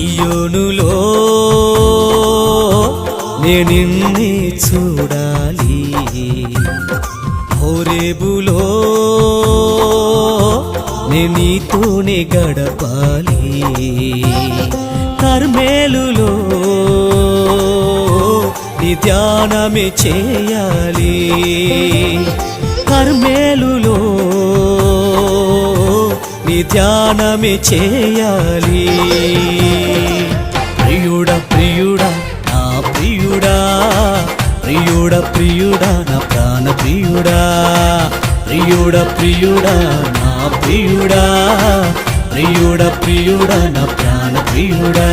సియోనులో నిన్నే చూడాలి, హోరేబులో నీతోనే గడపాలి, కర్మేలులో నీ ధ్యానమే చేయాలి, కర్మేలులో నీ ధ్యానమే చేయాలి. ప్రియుడా ప్రియుడా నా ప్రియుడా, ప్రియుడా ప్రియుడా నా ప్రాణ ప్రియుడా, ప్రియుడా ప్రియుడా నా ప్రియుడా, ప్రియుడా ప్రియుడా నా ప్రాణ ప్రియుడా.